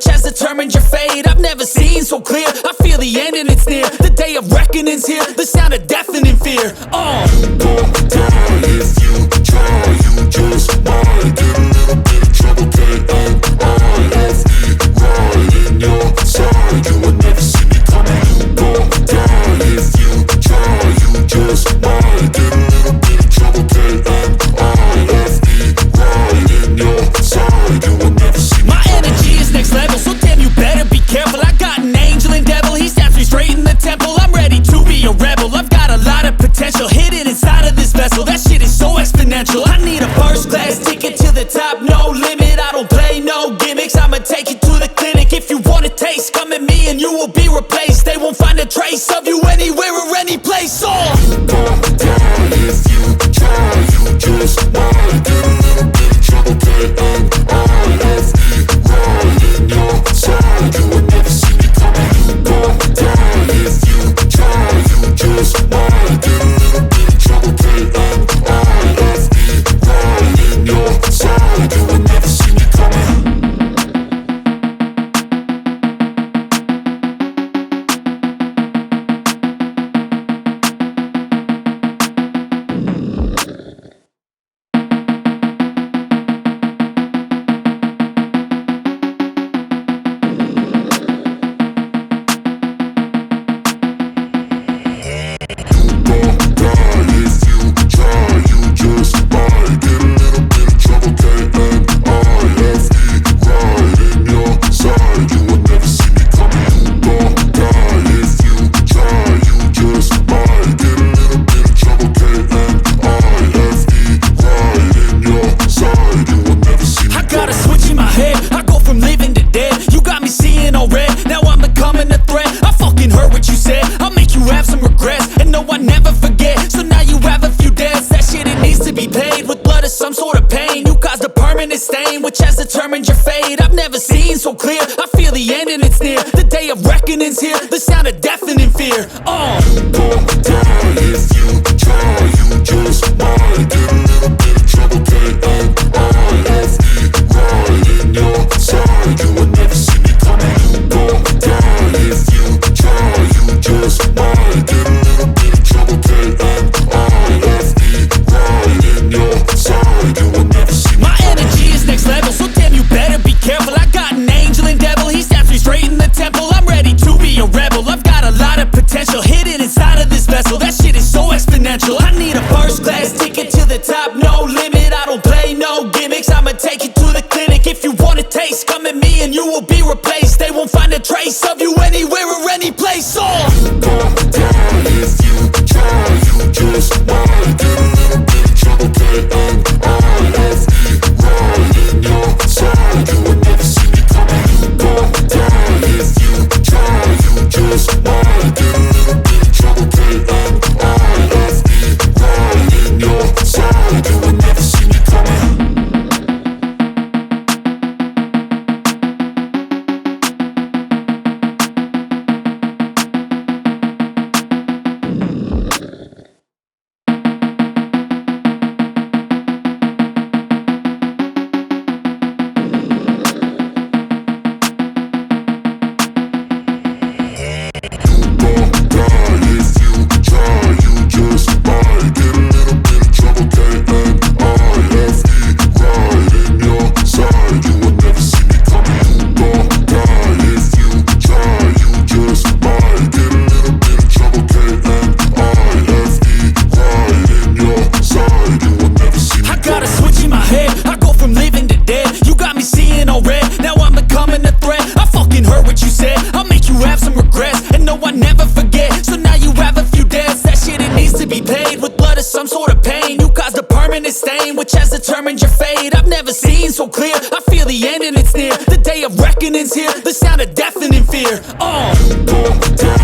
has determined your fate. I've never seen so clear. I feel the end and it's near. The day of reckoning's here. The sound of deafening fear. You won't die if you try. You just might get a little bit of trouble. K-N-I-F-E, right in your side. You will never see me coming. You won't die if you try. You just might get a little bit of trouble. K-N-I-F-E, right in your side. You will never see me. My energy is next level, so damn you better be careful. I got an angel and devil, he snaps me straight in the temple. I'm ready to be a rebel, I've got a lot of potential hidden inside of this vessel. That shit is so exponential. I need a first class ticket to the top, no limit. I don't play no gimmicks, I'ma take you to the clinic. If you want a taste, come at me and you will be replaced. They won't find a trace of you anywhere or any place. You won't die if you try. You just might get a little bit of trouble. K-N-I-F-E, right in your side. You will never see me coming. You won't die if you try. You just might get a little bit of trouble. K-N-I-F-E, right in your side. You will never see me coming. Some sort of pain, you caused a permanent stain, which has determined your fate. I've never seen so clear. I feel the end and it's near. The day of reckoning's here. The sound of deafening fear. You won't die if you try. You just might get a little bit of trouble. K-N-I-F-E, right in your side. You will never see me coming. You won't die if you try. You just might get a little bit of trouble. K-N-I-F-E, right in your side. You will never see me. My energy is next level, so damn you better be careful. I got an angel and devil, he snaps me straight in the temple. I'm ready to be a rebel, I've got a lot of potential hidden inside of this vessel. That shit is so exponential. I need a first class ticket to the top, no limit. I don't play no gimmicks, I'ma take you to the clinic. If you want a taste, come at me and you will be replaced. They won't find a trace of you anywhere or any place. You won't die if you try. You just might get a little bit of trouble. K-N-I-F-E, right in your side. You will never see me coming. You won't die if you try. You just might get a little bit of trouble. K-N-I-F-E, right in your side. You will never see me coming. Some sort of pain, you caused a permanent stain, which has determined your fate. I've never seen so clear. I feel the end and it's near. The day of reckoning's here. The sound of deafening fear. You won't die